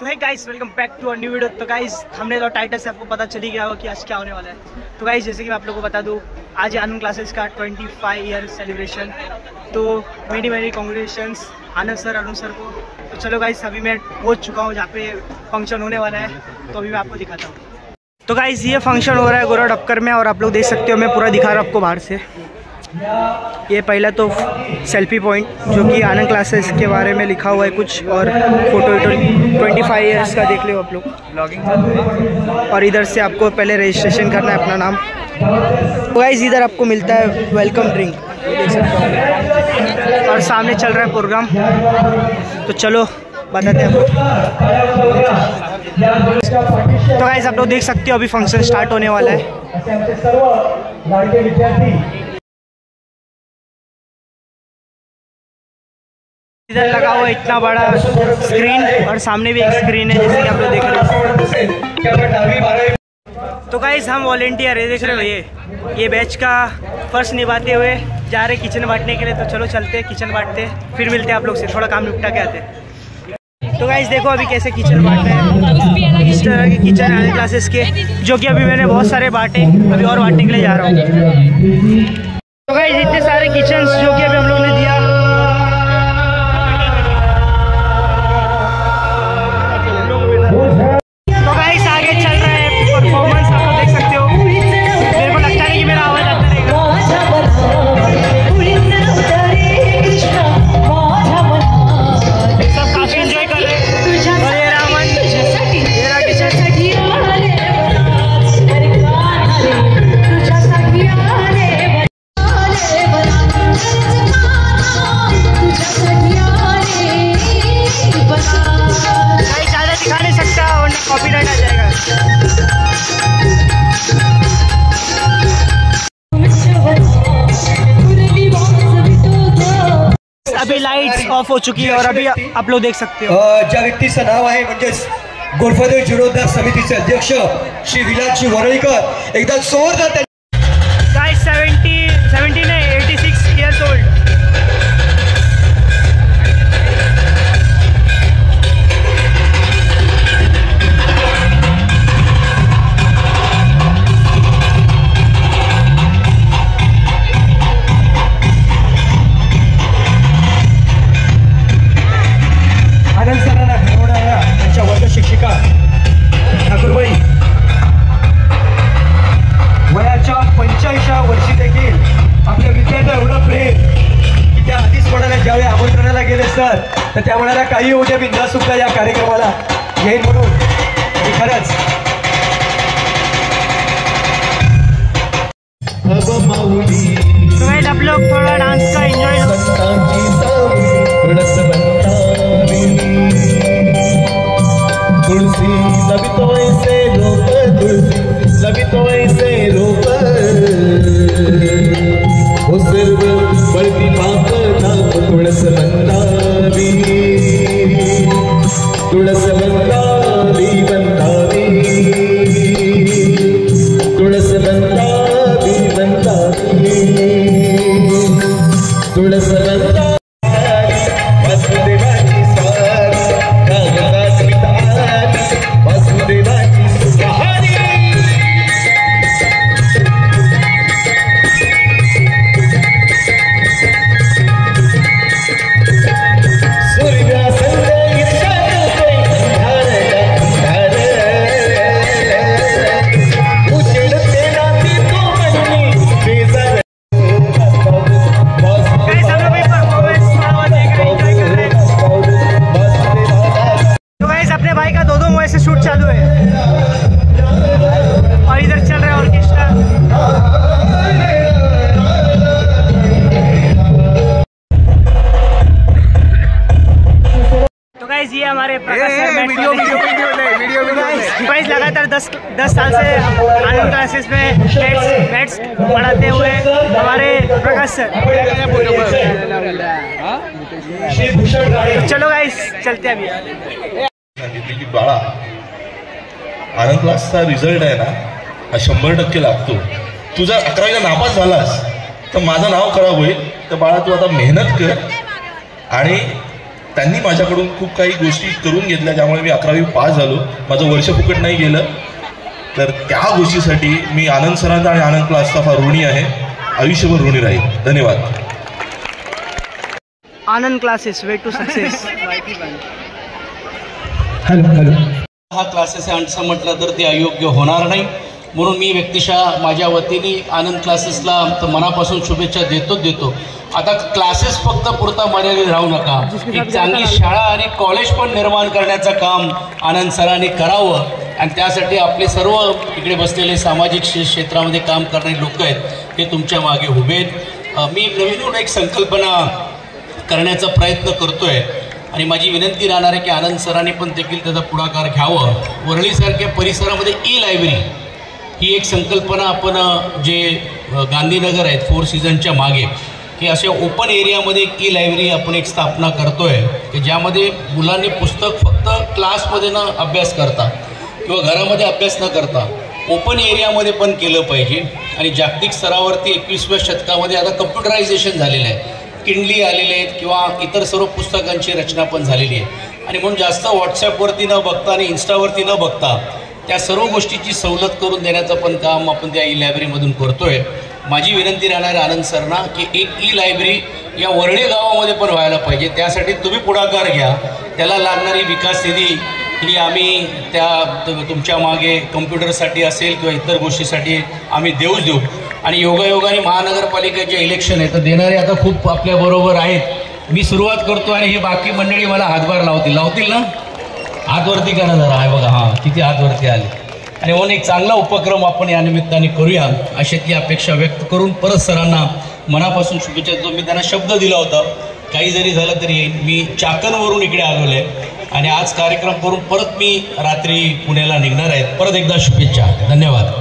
तो है guys, welcome back to a new video. तो गाइस हमने तो टाइटल से आपको पता चल ही गया होगा कि आज क्या होने वाला है। तो गाइस जैसे कि मैं आप लोगों को बता दूं, आज आनंद क्लासेस का 25 ईयर सेलिब्रेशन। तो मेनी कॉन्ग्रेचुलेशंस आनंद सर, अरुण सर को। तो चलो गाइस, अभी मैं पहुंच चुका हूं जहाँ पे फंक्शन होने वाला है, तो अभी मैं आपको दिखाता हूँ। तो गाइस ये फंक्शन हो रहा है गोरा डबकर में, और आप लोग देख सकते हो, मैं पूरा दिखा रहा हूँ आपको बाहर से। ये पहला तो सेल्फी पॉइंट जो कि आनंद क्लासेस के बारे में लिखा हुआ है कुछ, और फोटो 25 ईयर्स का देख लो आप लोग, ब्लॉगिंग। और इधर से आपको पहले रजिस्ट्रेशन करना है अपना नाम। तो गाइस इधर आपको मिलता है वेलकम ड्रिंक, देख सकते हो, और सामने चल रहा है प्रोग्राम। तो चलो बताते हैं आपको। तो गाइस आप लोग देख सकते हो, अभी फंक्शन स्टार्ट होने वाला है। इधर लगा हुआ इतना बड़ा स्क्रीन, और सामने भी एक स्क्रीन है जैसे कि आप लोग देख रहे हो। तो गाइस हम वॉलेंटियर है, देख रहे हो, ये बैच का फर्स्ट निभाते हुए जा रहे किचन बांटने के लिए। तो चलो चलते हैं, किचन बांटते हैं, फिर मिलते हैं आप लोग से, थोड़ा काम निपटा के आते हैं। तो गाइस देखो अभी कैसे किचन बांट रहे हैं, इस तरह के किचन आनंद क्लासेस के, जो कि अभी मैंने बहुत सारे बांटे, अभी और बांटने के लिए जा रहा हूँ। तो गाइस इतने सारे किचन जो कि अभी हम लोग ने दिया। तो गाइस आगे चल रहा है परफॉर्मेंस, आप लोग देख सकते हो। मेरे को लगता नहीं कि मेरा आवाज आता रहेगा। सब काफी एंजॉय कर रहे हैं। और ये रामन, ये रहा किचन। ज्यादा दिखा नहीं सकता वरना कॉपीराइट आ जाएगा। अभी लाइट्स ऑफ हो चुकी है, और अभी आप लोग देख सकते हो ज्या व्यक्तीचं नाव आहे म्हणजेच गोरफादेव जीर्णोद्धार समितीचे अध्यक्ष श्री विलासजी वरळीकर, एकदा जोरदार। गाइस 70 नहीं 86 इयर्स ओल्ड। आनंद सरांना घडवणाऱ्या त्यांच्या वर्ग शिक्षिका ठाकूरबाई वयाच्या 85व्या वर्षी देखील आपल्या विद्यार्थ्यांना एवढं प्रेम की त्या आधीच म्हणाल्या, ज्यावेळी आमंत्रणाला गेले सर तर त्या म्हणाल्या काही उद्या बिंदा सुद्धा या कार्यक्रमाला येईल म्हणून। आणि खरंच तो गाइस आप लोग थोड़ा डांस का एंजॉय तुलसी लभी तो ऐसे रोप, तुलसी लभी तो ऐसे रोप, वो सिर्फ बढ़ती पाप नाप तुलस बंदावी, तुलस बंदावी बंदावी, तुलस बंदावी बंदावी, तुलस बंदावी। शूट चालू है, और इधर चल रहा है ऑर्केस्ट्रा। तो गाइस ये हमारे वीडियो गाइस लगातार 10 साल से आनंद क्लासेस में मैथ्स पढ़ाते हुए हमारे प्रकाश सर। तो चलो गाइस चलते हैं अभी। की बाळा, आनंद क्लासचा रिझल्ट आहे ना हा 100% लागतो। तुझा 11वीला नापास झालास तर माझं नाव खराब होईल। तर बाळा तू आता मेहनत कर, आणि त्यांनी माझ्याकडून खूप काही गोष्टी करून घेतल्या, ज्यामुळे मी 11वी पास झालो. माझं वर्ष फुकट नाही गेलं. तर त्या गोष्टीसाठी मी आनंद सरांचा आणि आनंद क्लासचा फार ऋणी आहे, आयुष्यभर ऋणी राहील. धन्यवाद. Anand classes, way to success. Hello. हा क्लासेस आहे असं म्हटलं तर ते अयोग्य होणार नाही, म्हणून मी व्यक्तिशः माझ्या वतीने आनंद क्लासेसला मनापासून शुभेच्छा देतो. आता क्लासेस फक्त पुरता मर्यादित राहू नका, एक चांगली शाळा आणि कॉलेज पण निर्माण करण्याचं काम आनंद सरांनी करावं. आणि त्यासाठी आपले सर्व इकडे बसलेले सामाजिक क्षेत्रामध्ये काम करणारे लोक आहेत, ते तुमच्या मागे उभे आहेत. मी नवीन एक संकल्पना करण्याचा प्रयत्न करतोय आणि माझी विनंती राहणार आहे की आनंद सरांनी पण देखील त्याचा पुढाकार घ्यावं. वरळीसारख्या परिसरामध्ये लायब्ररी ही एक संकल्पना आपण जे गांधीनगर आहेत 4 सीझनच्या मागे, की अशा ओपन एरियामध्ये एक लायब्ररी आपण एक स्थापना करतोय की ज्यामध्ये मुलांनी पुस्तक फक्त क्लासमध्ये न अभ्यास करता किंवा घरामध्ये अभ्यास न करता ओपन एरियामध्ये पण केलं पाहिजे. आणि जागतिक स्तरावरती 21व्या शतकामध्ये आता कम्प्युटरायझेशन झालेलं आहे, किंडली आलेले आहेत किंवा इतर सर्व पुस्तकांची रचना पण झालेली आहे. आणि म्हणून जास्त व्हॉट्सॲपवरती न बघता आणि इन्स्टावरती न बघता त्या सर्व गोष्टीची सवलत करून देण्याचं पण काम आपण त्या लायब्ररीमधून करतोय. माझी विनंती राहणार आहे आनंद सरना की एक लायब्ररी या वरळी गावामध्ये पण व्हायला पाहिजे. त्यासाठी तुम्ही पुढाकार घ्या. त्याला लागणारी विकास निधी ही आम्ही त्या तुमच्या मागे कम्प्युटरसाठी असेल किंवा इतर गोष्टीसाठी आम्ही देऊ. आणि योगायोगाने महानगरपालिकेचे इलेक्शन आहे तर देणारे आता खूप आपल्याबरोबर आहेत. मी सुरुवात करतो आणि ही बाकी मंडळी मला हातभार लावतील ना. हातवरती करा जरा. आहे बघा, हां किती हातवरती आले. आणि म्हणून एक चांगला उपक्रम आपण या निमित्ताने करूया अशातली अपेक्षा व्यक्त करून परत सरांना मनापासून शुभेच्छा देतो. मी त्यांना शब्द दिला होता काही जरी झालं तरी मी चाकणवरून इकडे आलेलो आहे आणि आज कार्यक्रम करून परत मी रात्री पुण्याला निघणार आहे. परत एकदा शुभेच्छा. धन्यवाद.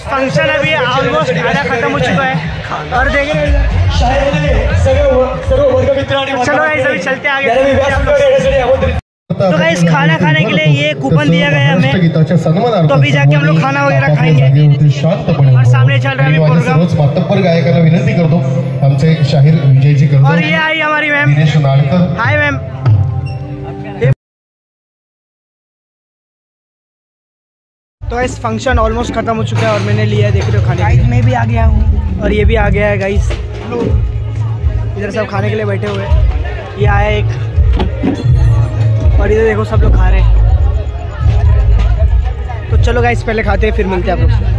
फंक्शन अभी ऑलमोस्ट आधा खत्म हो चुका है और देख रहे हैं चलो गाइस अभी चलते आगे। तो गाइस खाना खाने के लिए ये कूपन दिया गया हमें, तो अभी जाके हम लोग खाना वगैरह खाएंगे और सामने चल रहा है प्रोग्राम। मातब्बर गायकांना विनंती करतो आमचे शाहीर विजयजी करतो और ये आई हमारी मैम, हाय मैम। तो इस फंक्शन ऑलमोस्ट खत्म हो चुका है और मैंने लिया है, देख रहे हो खाने। मैं भी आ गया हूँ और ये भी आ गया है गाइस। लोग इधर सब खाने के लिए बैठे हुए हैं। ये आया एक और इधर देखो सब लोग खा रहे हैं। तो चलो गाइस पहले खाते हैं फिर मिलते हैं आप लोग से।